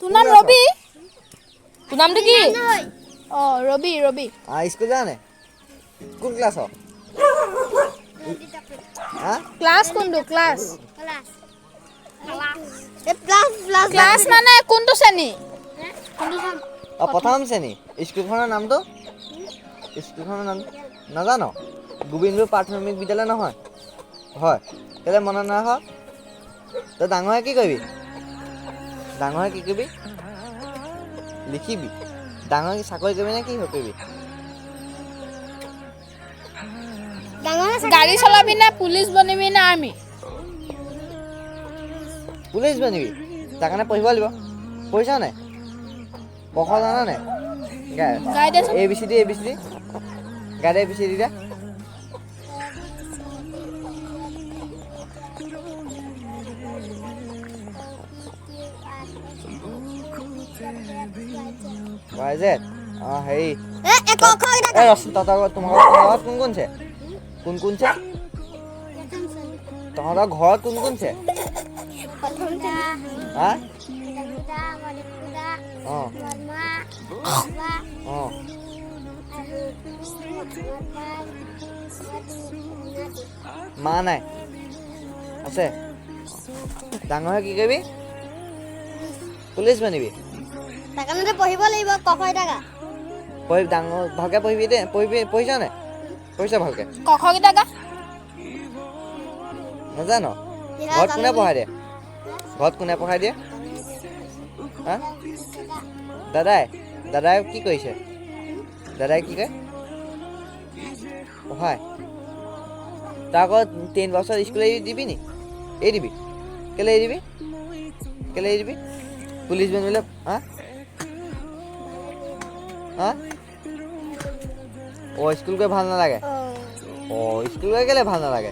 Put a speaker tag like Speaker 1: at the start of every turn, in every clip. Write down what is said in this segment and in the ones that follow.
Speaker 1: তোৰ নাম ৰবি?
Speaker 2: তোৰ নামটো কি?
Speaker 1: অ' ৰবি।
Speaker 3: স্কুল যা নাই? কোন ক্লাছ?
Speaker 1: ক্লাছ কোনটো ক্লাছ?
Speaker 2: ক্লাছ
Speaker 1: মানে কোনটো শ্ৰেণী?
Speaker 3: প্ৰথম শ্ৰেণী। স্কুলখনৰ নামটো নাজান? গোবিন্দপুৰ প্ৰাথমিক বিদ্যালয় নহয়? হয়। কেলে মনত নাই ৰাখ? তই ডাঙৰ হৈ কি কৰিবি? লিখিবি। ডাঙৰ হৈ চাকৰি কৰিবি নে কি কৰিবি?
Speaker 1: গাড়ী চলাবি নে পুলিচ বনিবি নে আৰ্মি?
Speaker 3: পুলিচ বনিবি। তাৰ কাৰণে পঢ়িব লাগিব। পঢ়িছ নাই? ক খ জান নাই?
Speaker 1: গাই দেচোন।
Speaker 3: ABCD গাই দে ABCD দে। YZ হেৰি তোমালোকৰ কোন আছে? কোন আছে? তহঁতৰ ঘৰত কোন আছে? মা নাই আছে? ডাঙৰ হৈ কি কৰিবি? পুলিচ বনিবি।
Speaker 4: তাকানতে পঢ়িব লাগিব ক খ গা।
Speaker 3: ডাঙৰ ভালকে পঢ়িবি দে। পঢ়িছ নাই? পঢ়িছ ভালকে?
Speaker 1: ক খ কেইটা গা।
Speaker 3: নাজান? ঘৰত কোনে পঢ়াই দিয়ে? হা? দাদাই কি কৰিছে? দাদাই কি কৰে? পঢ়াই। তই আকৌ 10 বছৰ স্কুল এৰি দিবি নি? এৰি দিবি? কেলে এৰি দিবি? পুলিচ বনিবলৈ স্কুল গৈ ভাল নালাগে? স্কুল গৈ কেলে ভাল নালাগে?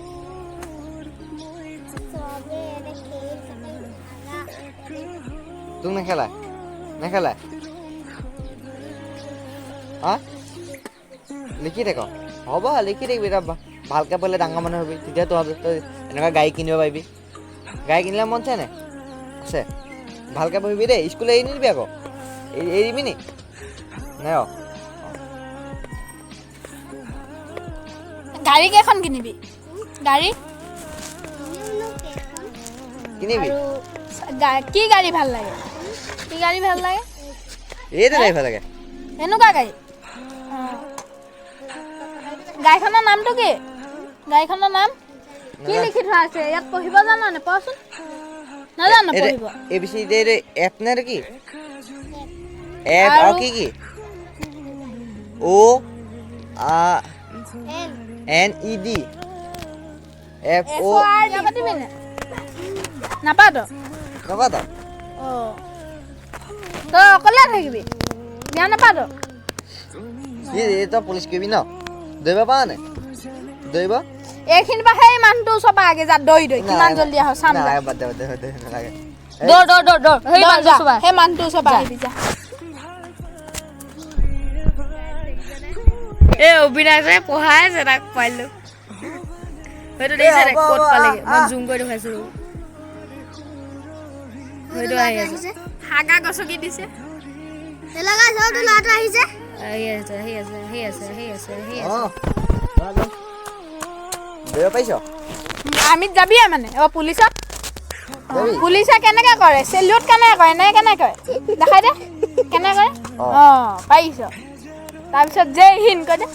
Speaker 3: তোক নেখেলায়? লিখি থাক। হ'ব লিখি থাকিবি। ভালকে পঢ়িলে ডাঙৰ মানুহ হবি। তেতিয়া তই এনেকুৱা গাড়ী কিনিব পাৰিবি। গাড়ী কিনিলে মন আছে নাই? আছে? ভালকে পঢ়িবি দেই। স্কুল এৰি নিদিবি আকৌ। এৰি দিবি নি? নাই
Speaker 1: গাড়ী কেইখন কিনিবি?
Speaker 3: কিনিবি?
Speaker 1: কি গাড়ী ভাল লাগে?
Speaker 3: এইটো গাড়ী ভাল লাগে।
Speaker 1: এনেকুৱা গাড়ী? গাড়ীখনৰ নামটো কি? গাড়ীখনৰ নাম কি লিখি থোৱা আছে? ইয়াত পঢ়িব জানো নে? পঢ়চোন। নাজানো পঢ়িব।
Speaker 3: ABCD এফ নে কি? এফ আৰু কি? ONED FO
Speaker 1: নাপাত? তই অকলে থাকিবি? বিয়া নাপাত?
Speaker 3: তই পুলিচ কৰিবি ন? দৌৰিব পাৰ নাই?
Speaker 1: এইখিনি পৰা সেই মানুহটো ওচৰৰ পৰা আগে যা। দৌৰি কিমান জলদি আহ চাম।
Speaker 3: নালাগে।
Speaker 2: দৌৰ।
Speaker 1: সেই মানুহটো ওচৰৰ পৰা আহিবি যা।
Speaker 2: অবিনাশে পঢ়াই আছে তাক পাইলো। হয়তো দেখিছে ৰে ক'ত পালেগে। মই জুম কৰি দেখাইছো। হয়তো আহি আছে।
Speaker 1: হাগা গছকি দিছে।
Speaker 4: তেলগা জোৰটো লাটো আহিছে।
Speaker 2: আহি আছে।
Speaker 3: দৌৰিব পাৰিছ?
Speaker 1: আৰ্মিত যাবি মানে? পুলিচে কেনেকে কৰে? চেলিউট কেনেকে কৰে? কেনেকে কৰে? দেখাই দে। কেনেকে কৰে? পাৰিছ। তাৰপিছত জয় হিন্দ কৈ দে।